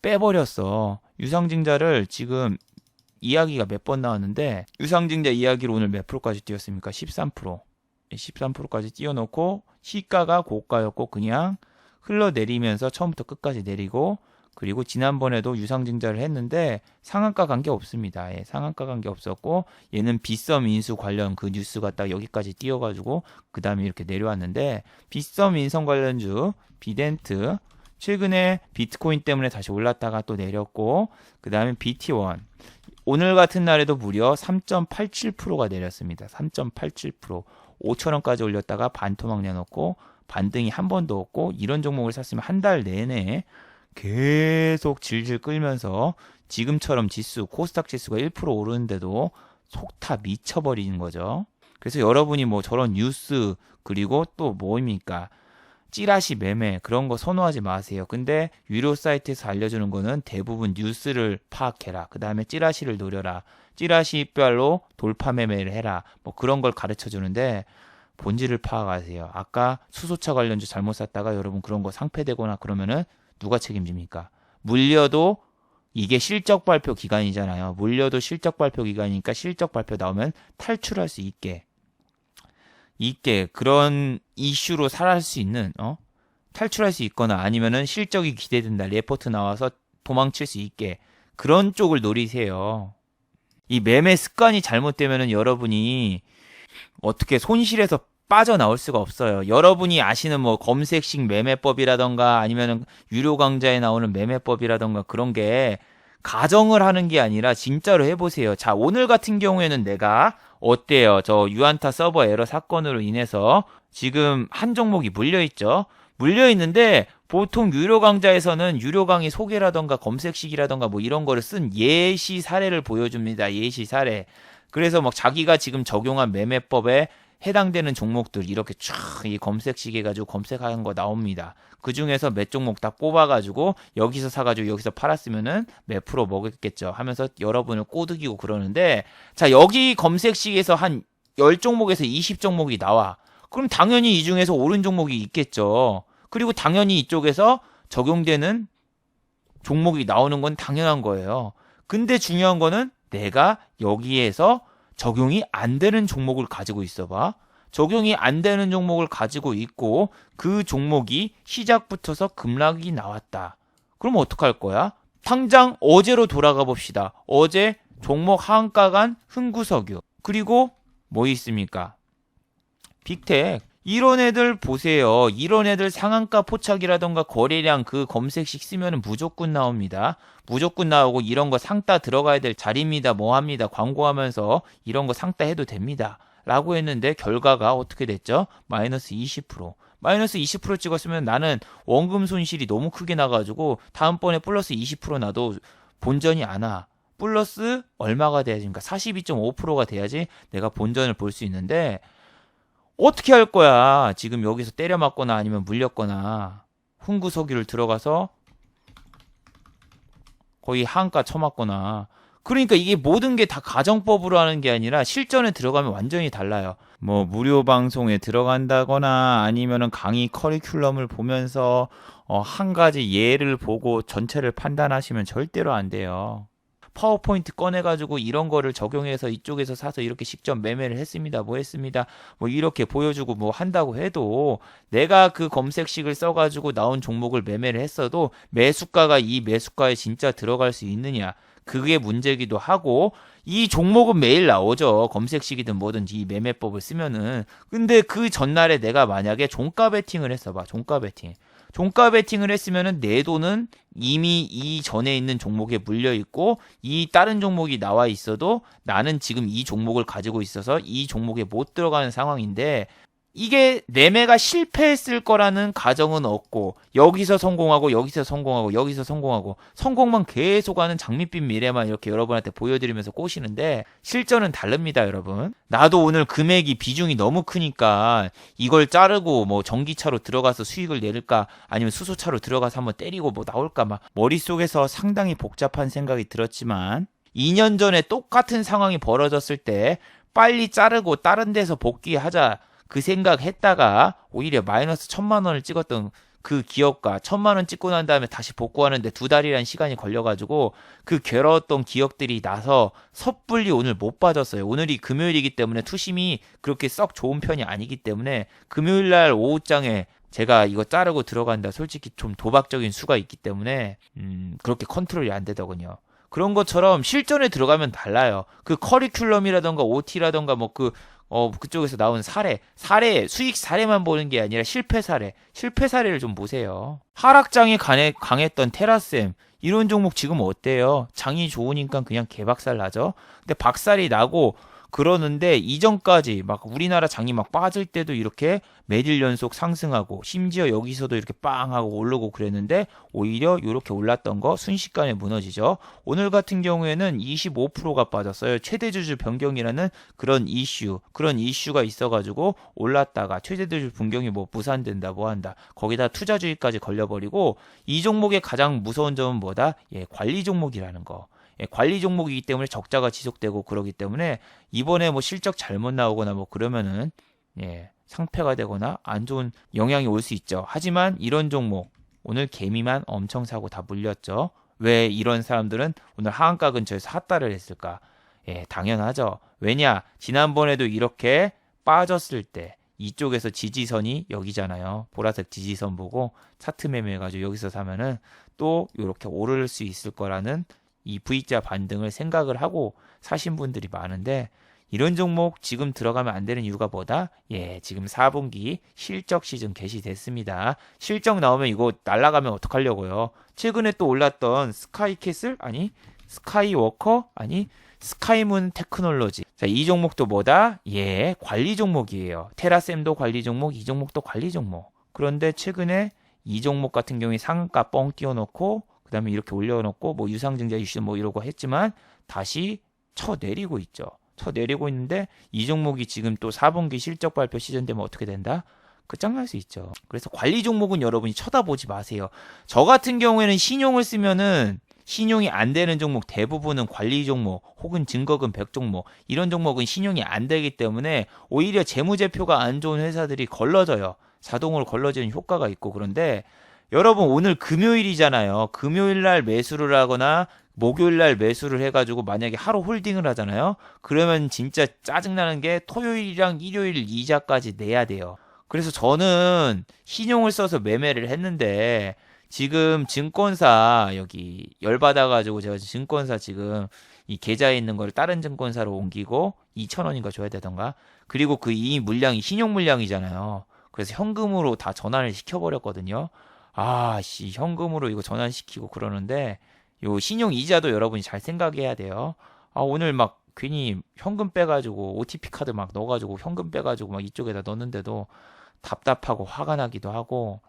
빼버렸어. 유상증자를 지금 이야기가 몇 번 나왔는데 유상증자 이야기로 오늘 몇 프로까지 뛰었습니까? 13%. 13%까지 띄워놓고 시가가 고가였고 그냥 흘러내리면서 처음부터 끝까지 내리고 그리고 지난번에도 유상증자를 했는데 상한가 간 게 없습니다. 상한가 간 게 없었고 얘는 빗썸 인수 관련 그 뉴스가 딱 여기까지 띄어가지고 그 다음에 이렇게 내려왔는데 빗썸 인성 관련주 비덴트 최근에 비트코인 때문에 다시 올랐다가 또 내렸고 그 다음에 BT1 오늘 같은 날에도 무려 3.87%가 내렸습니다. 3.87% 5,000원까지 올렸다가 반토막 내놓고 반등이 한 번도 없고 이런 종목을 샀으면 한 달 내내 계속 질질 끌면서 지금처럼 지수, 코스닥 지수가 1% 오르는데도 속타 미쳐버리는 거죠. 그래서 여러분이 뭐 저런 뉴스 그리고 또 뭐입니까? 찌라시 매매 그런 거 선호하지 마세요. 근데 유료 사이트에서 알려주는 거는 대부분 뉴스를 파악해라. 그 다음에 찌라시를 노려라. 찌라시별로 돌파 매매를 해라. 뭐 그런 걸 가르쳐 주는데 본질을 파악하세요. 아까 수소차 관련주 잘못 샀다가 여러분 그런 거 상폐되거나 그러면은 누가 책임집니까? 물려도 이게 실적 발표 기간이잖아요. 물려도 실적 발표 기간이니까 실적 발표 나오면 탈출할 수 있게 그런 이슈로 살아갈 수 있는 탈출할 수 있거나 아니면은 실적이 기대된다. 레포트 나와서 도망칠 수 있게 그런 쪽을 노리세요. 이 매매 습관이 잘못되면은 여러분이 어떻게 손실에서 빠져나올 수가 없어요. 여러분이 아시는 뭐 검색식 매매법이라던가 아니면은 유료 강좌에 나오는 매매법이라던가 그런 게 가정을 하는 게 아니라 진짜로 해보세요. 자, 오늘 같은 경우에는 내가 어때요? 저 유안타 서버 에러 사건으로 인해서 지금 한 종목이 물려있죠? 물려있는데 보통 유료 강좌에서는 유료 강의 소개라던가 검색식이라던가 뭐 이런 거를 쓴 예시 사례를 보여줍니다. 예시 사례. 그래서 막 자기가 지금 적용한 매매법에 해당되는 종목들 이렇게 쫙 이 검색식 해가지고 검색하는 거 나옵니다. 그 중에서 몇 종목 딱 뽑아가지고 여기서 사가지고 여기서 팔았으면은 몇 프로 먹었겠죠 하면서 여러분을 꼬드기고 그러는데 자 여기 검색식에서 한 10종목에서 20종목이 나와. 그럼 당연히 이 중에서 오른 종목이 있겠죠. 그리고 당연히 이쪽에서 적용되는 종목이 나오는 건 당연한 거예요. 근데 중요한 거는 내가 여기에서 적용이 안 되는 종목을 가지고 있어봐. 적용이 안 되는 종목을 가지고 있고 그 종목이 시작부터서 급락이 나왔다. 그럼 어떡할 거야? 당장 어제로 돌아가 봅시다. 어제 종목 하한가 간 흥구석유 그리고 뭐 있습니까? 빅텍 이런 애들 보세요. 이런 애들 상한가 포착이라던가 거래량 그 검색식 쓰면 무조건 나옵니다. 무조건 나오고 이런 거 상따 들어가야 될 자리입니다. 뭐 합니다. 광고하면서 이런 거 상따 해도 됩니다. 라고 했는데 결과가 어떻게 됐죠? 마이너스 20%. 마이너스 20% 찍었으면 나는 원금 손실이 너무 크게 나가지고 다음번에 플러스 20% 나도 본전이 안 와. 플러스 얼마가 돼야지? 그러니까 42.5%가 돼야지 내가 본전을 볼 수 있는데 어떻게 할 거야? 지금 여기서 때려 맞거나 아니면 물렸거나 흥구석유를 들어가서 거의 한가 쳐맞거나 그러니까 이게 모든 게 다 가정법으로 하는 게 아니라 실전에 들어가면 완전히 달라요. 뭐 무료 방송에 들어간다거나 아니면은 강의 커리큘럼을 보면서 한 가지 예를 보고 전체를 판단하시면 절대로 안 돼요. 파워포인트 꺼내가지고 이런 거를 적용해서 이쪽에서 사서 이렇게 직접 매매를 했습니다. 뭐 했습니다. 뭐 이렇게 보여주고 뭐 한다고 해도 내가 그 검색식을 써가지고 나온 종목을 매매를 했어도 매수가가 이 매수가에 진짜 들어갈 수 있느냐. 그게 문제기도 하고 이 종목은 매일 나오죠. 검색식이든 뭐든지 이 매매법을 쓰면은. 근데 그 전날에 내가 만약에 종가 베팅을 했어봐. 종가 베팅. 종가 베팅을 했으면은 내 돈은 이미 이 전에 있는 종목에 물려 있고 이 다른 종목이 나와 있어도 나는 지금 이 종목을 가지고 있어서 이 종목에 못 들어가는 상황인데 이게 매매가 실패했을 거라는 가정은 없고 여기서 성공하고 여기서 성공하고 여기서 성공하고 성공만 계속하는 장밋빛 미래만 이렇게 여러분한테 보여드리면서 꼬시는데 실전은 다릅니다 여러분. 나도 오늘 금액이 비중이 너무 크니까 이걸 자르고 뭐 전기차로 들어가서 수익을 내릴까 아니면 수소차로 들어가서 한번 때리고 뭐 나올까 막 머릿속에서 상당히 복잡한 생각이 들었지만 2년 전에 똑같은 상황이 벌어졌을 때 빨리 자르고 다른 데서 복귀하자 그 생각했다가 오히려 마이너스 1,000만 원을 찍었던 그 기업가 1,000만 원 찍고 난 다음에 다시 복구하는데 2달이라는 시간이 걸려가지고 그 괴로웠던 기억들이 나서 섣불리 오늘 못 빠졌어요. 오늘이 금요일이기 때문에 투심이 그렇게 썩 좋은 편이 아니기 때문에 금요일날 오후장에 제가 이거 자르고 들어간다 솔직히 좀 도박적인 수가 있기 때문에 그렇게 컨트롤이 안 되더군요. 그런 것처럼 실전에 들어가면 달라요. 그 커리큘럼이라던가 OT라던가 뭐 그쪽에서 나온 사례, 수익 사례만 보는 게 아니라 실패 사례를 좀 보세요. 하락장이 강했던 테라셈, 이런 종목 지금 어때요? 장이 좋으니까 그냥 개박살 나죠? 근데 박살이 나고, 그러는데 이전까지 막 우리나라 장이 막 빠질 때도 이렇게 매일 연속 상승하고 심지어 여기서도 이렇게 빵 하고 오르고 그랬는데 오히려 이렇게 올랐던 거 순식간에 무너지죠. 오늘 같은 경우에는 25%가 빠졌어요. 최대주주 변경이라는 그런 이슈가 있어가지고 올랐다가 최대주주 변경이 뭐 무산된다 뭐 한다. 거기다 투자주의까지 걸려버리고 이 종목의 가장 무서운 점은 뭐다? 관리 종목이라는 거. 관리 종목이기 때문에 적자가 지속되고 그러기 때문에 이번에 뭐 실적 잘못 나오거나 뭐 그러면은 상패가 되거나 안 좋은 영향이 올 수 있죠. 하지만 이런 종목 오늘 개미만 엄청 사고 다 물렸죠. 왜 이런 사람들은 오늘 하한가 근처에서 핫다를 했을까? 당연하죠. 왜냐? 지난번에도 이렇게 빠졌을 때 이쪽에서 지지선이 여기잖아요. 보라색 지지선 보고 차트 매매해가지고 여기서 사면은 또 이렇게 오를 수 있을 거라는 이 V자 반등을 생각을 하고 사신 분들이 많은데 이런 종목 지금 들어가면 안 되는 이유가 뭐다? 지금 4분기 실적 시즌 개시됐습니다. 실적 나오면 이거 날아가면 어떡하려고요? 최근에 또 올랐던 스카이캐슬? 아니 스카이워커? 아니 스카이문 테크놀로지. 자, 이 종목도 뭐다? 관리 종목이에요. 테라셈도 관리 종목, 이 종목도 관리 종목. 그런데 최근에 이 종목 같은 경우에 상한가 뻥 띄워놓고 그 다음에 이렇게 올려놓고 뭐 유상증자 이슈 뭐 이러고 했지만 다시 쳐내리고 있죠. 쳐내리고 있는데 이 종목이 지금 또 4분기 실적 발표 시즌 되면 어떻게 된다? 끝장날 수 있죠. 그래서 관리 종목은 여러분이 쳐다보지 마세요. 저 같은 경우에는 신용을 쓰면은 신용이 안 되는 종목 대부분은 관리 종목 혹은 증거금 100 종목 이런 종목은 신용이 안 되기 때문에 오히려 재무제표가 안 좋은 회사들이 걸러져요. 자동으로 걸러지는 효과가 있고 그런데 여러분 오늘 금요일이잖아요. 금요일날 매수를 하거나 목요일날 매수를 해가지고 만약에 하루 홀딩을 하잖아요. 그러면 진짜 짜증나는 게 토요일이랑 일요일 이자까지 내야 돼요. 그래서 저는 신용을 써서 매매를 했는데 지금 증권사 여기 열받아가지고 제가 증권사 지금 이 계좌에 있는 거를 다른 증권사로 옮기고 2,000원인가 줘야 되던가. 그리고 그 이 물량이 신용 물량이잖아요. 그래서 현금으로 다 전환을 시켜버렸거든요. 현금으로 이거 전환시키고 그러는데 요 신용 이자도 여러분이 잘 생각해야 돼요. 오늘 막 괜히 현금 빼가지고 OTP 카드 막 넣어가지고 현금 빼가지고 막 이쪽에다 넣는데도 답답하고 화가 나기도 하고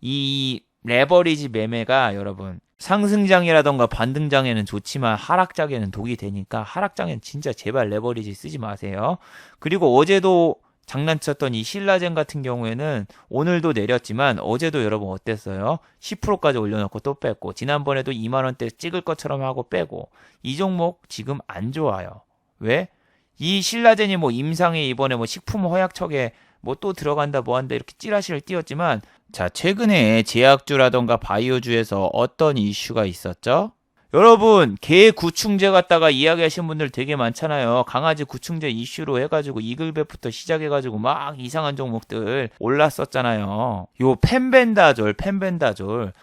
이 레버리지 매매가 여러분 상승장이라던가 반등장에는 좋지만 하락장에는 독이 되니까 하락장에는 진짜 제발 레버리지 쓰지 마세요. 그리고 어제도 장난쳤던 이 신라젠 같은 경우에는 오늘도 내렸지만 어제도 여러분 어땠어요? 10%까지 올려놓고 또 뺐고 지난번에도 2만원대 찍을 것처럼 하고 빼고 이 종목 지금 안 좋아요. 왜? 이 신라젠이 뭐 임상에 이번에 뭐 식품 허약처에 뭐 또 들어간다 뭐 한다 이렇게 찌라시를 띄웠지만 자 최근에 제약주라던가 바이오주에서 어떤 이슈가 있었죠? 여러분 개 구충제 갖다가 이야기하시는 분들 되게 많잖아요. 강아지 구충제 이슈로 해가지고 이글벳부터 시작해가지고 막 이상한 종목들 올랐었잖아요. 요 펜벤다졸.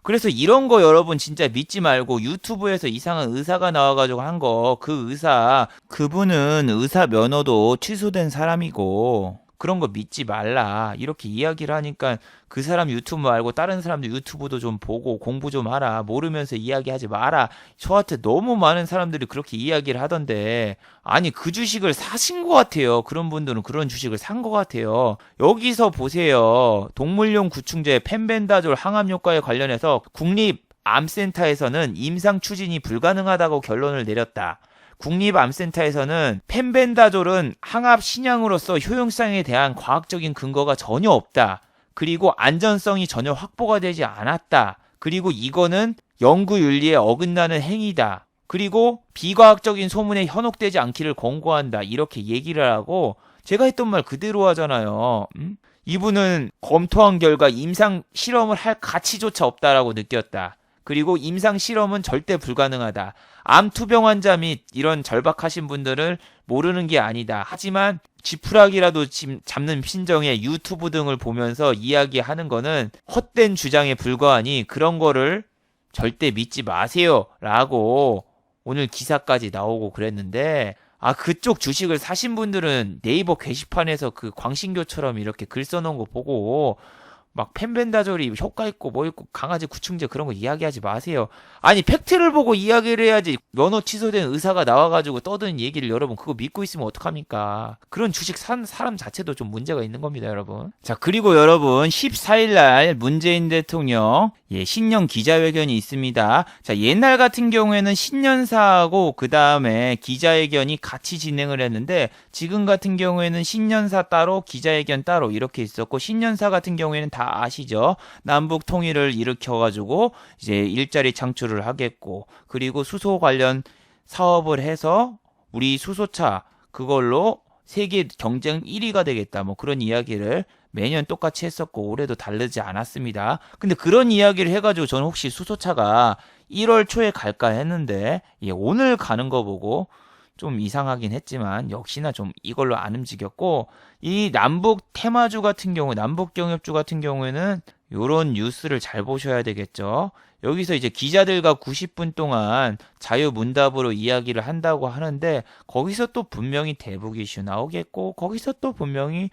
그래서 이런 거 여러분 진짜 믿지 말고 유튜브에서 이상한 의사가 나와가지고 한 거 그 의사 그분은 의사 면허도 취소된 사람이고 그런 거 믿지 말라 이렇게 이야기를 하니까 그 사람 유튜브 말고 다른 사람들 유튜브도 좀 보고 공부 좀 하라 모르면서 이야기하지 마라. 저한테 너무 많은 사람들이 그렇게 이야기를 하던데 아니 그 주식을 사신 것 같아요. 그런 분들은 그런 주식을 산 것 같아요. 여기서 보세요. 동물용 구충제 펜벤다졸 항암 효과에 관련해서 국립암센터에서는 임상 추진이 불가능하다고 결론을 내렸다. 국립암센터에서는 펜벤다졸은 항암 신약으로서 효용성에 대한 과학적인 근거가 전혀 없다. 그리고 안전성이 전혀 확보가 되지 않았다. 그리고 이거는 연구윤리에 어긋나는 행위다. 그리고 비과학적인 소문에 현혹되지 않기를 권고한다. 이렇게 얘기를 하고 제가 했던 말 그대로 하잖아요. 이분은 검토한 결과 임상 실험을 할 가치조차 없다라고 느꼈다. 그리고 임상 실험은 절대 불가능하다. 암 투병 환자 및 이런 절박하신 분들을 모르는 게 아니다. 하지만 지푸라기라도 잡는 심정에 유튜브 등을 보면서 이야기하는 거는 헛된 주장에 불과하니 그런 거를 절대 믿지 마세요. 라고 오늘 기사까지 나오고 그랬는데 그쪽 주식을 사신 분들은 네이버 게시판에서 그 광신교처럼 이렇게 글 써놓은 거 보고 막 펜벤다졸이 효과 있고 뭐 있고 강아지 구충제 그런 거 이야기하지 마세요. 아니 팩트를 보고 이야기를 해야지. 면허 취소된 의사가 나와가지고 떠드는 얘기를 여러분 그거 믿고 있으면 어떡합니까? 그런 주식 산 사람 자체도 좀 문제가 있는 겁니다, 여러분. 자, 그리고 여러분 14일 날 문재인 대통령 신년 기자회견이 있습니다. 자, 옛날 같은 경우에는 신년사하고 그 다음에 기자회견이 같이 진행을 했는데 지금 같은 경우에는 신년사 따로 기자회견 따로 이렇게 있었고, 신년사 같은 경우에는 다 아시죠? 남북 통일을 일으켜가지고 이제 일자리 창출을 하겠고, 그리고 수소 관련 사업을 해서 우리 수소차 그걸로 세계 경쟁 1위가 되겠다, 뭐 그런 이야기를 매년 똑같이 했었고 올해도 다르지 않았습니다. 근데 그런 이야기를 해가지고 저는 혹시 수소차가 1월 초에 갈까 했는데 오늘 가는 거 보고 좀 이상하긴 했지만 역시나 좀 이걸로 안 움직였고, 이 남북 테마주 같은 경우, 남북 경협주 같은 경우에는 요런 뉴스를 잘 보셔야 되겠죠. 여기서 이제 기자들과 90분 동안 자유문답으로 이야기를 한다고 하는데 거기서 또 분명히 대북 이슈 나오겠고, 거기서 또 분명히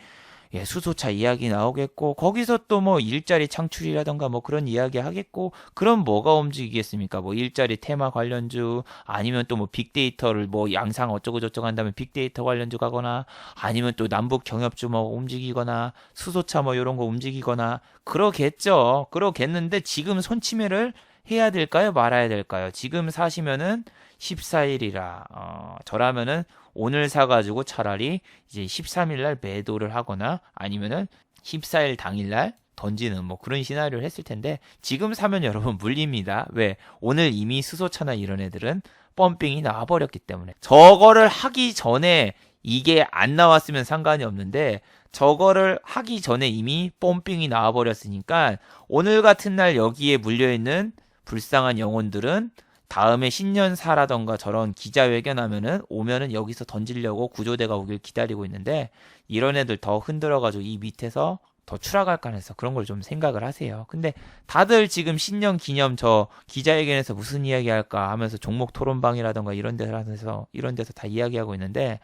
수소차 이야기 나오겠고, 거기서 또 뭐 일자리 창출이라던가 뭐 그런 이야기 하겠고, 그럼 뭐가 움직이겠습니까? 뭐 일자리 테마 관련주, 아니면 또 뭐 빅데이터를 뭐 양상 어쩌고 저쩌고 한다면 빅데이터 관련주 가거나, 아니면 또 남북 경협주 뭐 움직이거나, 수소차 뭐 이런 거 움직이거나, 그러겠는데 지금 손치매를 해야 될까요? 말아야 될까요? 지금 사시면은 14일이라, 저라면은 오늘 사가지고 차라리 이제 13일 날 매도를 하거나 아니면은 14일 당일 날 던지는 뭐 그런 시나리오를 했을 텐데, 지금 사면 여러분 물립니다. 왜? 오늘 이미 수소차나 이런 애들은 펌핑이 나와버렸기 때문에. 저거를 하기 전에 이게 안 나왔으면 상관이 없는데, 저거를 하기 전에 이미 펌핑이 나와버렸으니까 오늘 같은 날 여기에 물려있는 불쌍한 영혼들은 다음에 신년사라던가 저런 기자회견 오면은 여기서 던지려고 구조대가 오길 기다리고 있는데, 이런 애들 더 흔들어가지고 이 밑에서 더 추락할까 해서 그런 걸 좀 생각을 하세요. 근데 다들 지금 신년 기념 저 기자회견에서 무슨 이야기 할까 하면서 종목 토론방이라던가 이런 데서 다 이야기하고 있는데,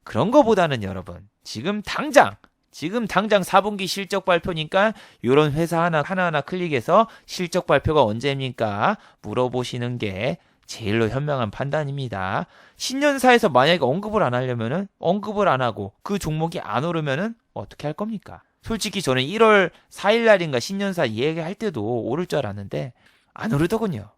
그런 거보다는 여러분 지금 당장 4분기 실적 발표니까 요런 회사 하나하나 클릭해서 실적 발표가 언제입니까? 물어보시는 게 제일로 현명한 판단입니다. 신년사에서 만약에 언급을 안 하려면은 언급을 안 하고 그 종목이 안 오르면은 어떻게 할 겁니까? 솔직히 저는 1월 4일 날인가 신년사 이야기할 때도 오를 줄 알았는데 안 오르더군요.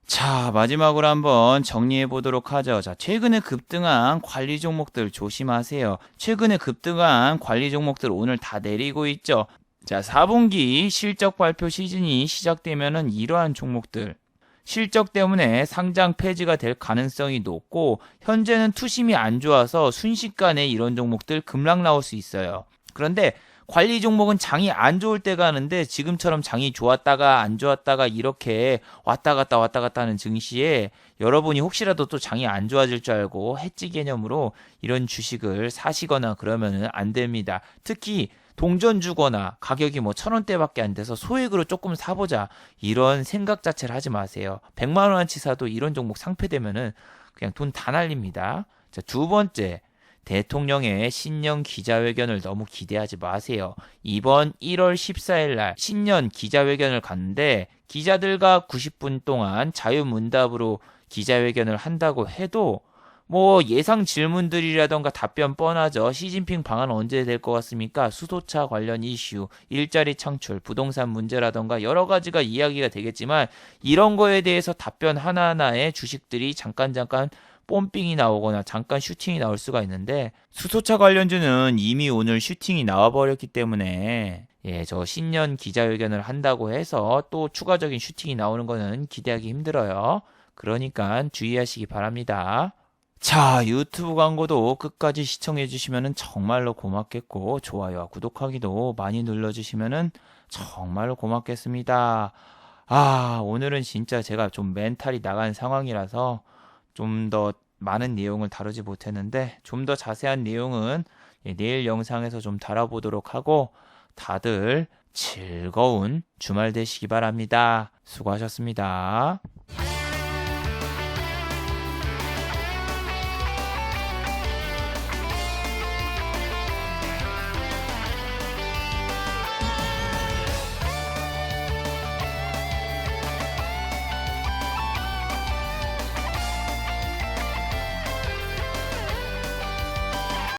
자, 마지막으로 한번 정리해 보도록 하죠. 자, 최근에 급등한 관리 종목들 조심하세요. 최근에 급등한 관리 종목들 오늘 다 내리고 있죠. 자, 4분기 실적 발표 시즌이 시작되면은 이러한 종목들 실적 때문에 상장 폐지가 될 가능성이 높고, 현재는 투심이 안 좋아서 순식간에 이런 종목들 급락 나올 수 있어요. 그런데 관리 종목은 장이 안 좋을 때가 하는데, 지금처럼 장이 좋았다가 안 좋았다가 이렇게 왔다 갔다 하는 증시에 여러분이 혹시라도 또 장이 안 좋아질 줄 알고 해지 개념으로 이런 주식을 사시거나 그러면은 안 됩니다. 특히 동전 주거나 가격이 뭐 1,000원대밖에 안 돼서 소액으로 조금 사보자 이런 생각 자체를 하지 마세요. 100만 원어치 사도 이런 종목 상폐되면은 그냥 돈 다 날립니다. 자, 두 번째, 대통령의 신년 기자회견을 너무 기대하지 마세요. 이번 1월 14일 날 신년 기자회견을 갔는데 기자들과 90분 동안 자유문답으로 기자회견을 한다고 해도 뭐 예상 질문들이라던가 답변 뻔하죠. 시진핑 방한 언제 될 것 같습니까? 수소차 관련 이슈, 일자리 창출, 부동산 문제라던가 여러 가지가 이야기가 되겠지만, 이런 거에 대해서 답변 하나하나에 주식들이 잠깐 뽐빙이 나오거나 잠깐 슈팅이 나올 수가 있는데, 수소차 관련주는 이미 오늘 슈팅이 나와버렸기 때문에 저 신년 기자회견을 한다고 해서 또 추가적인 슈팅이 나오는 거는 기대하기 힘들어요. 그러니까 주의하시기 바랍니다. 자, 유튜브 광고도 끝까지 시청해 주시면 정말로 고맙겠고, 좋아요와 구독하기도 많이 눌러주시면 정말로 고맙겠습니다. 오늘은 진짜 제가 좀 멘탈이 나간 상황이라서 좀 더 많은 내용을 다루지 못했는데, 좀 더 자세한 내용은 내일 영상에서 좀 다뤄보도록 하고, 다들 즐거운 주말 되시기 바랍니다. 수고하셨습니다.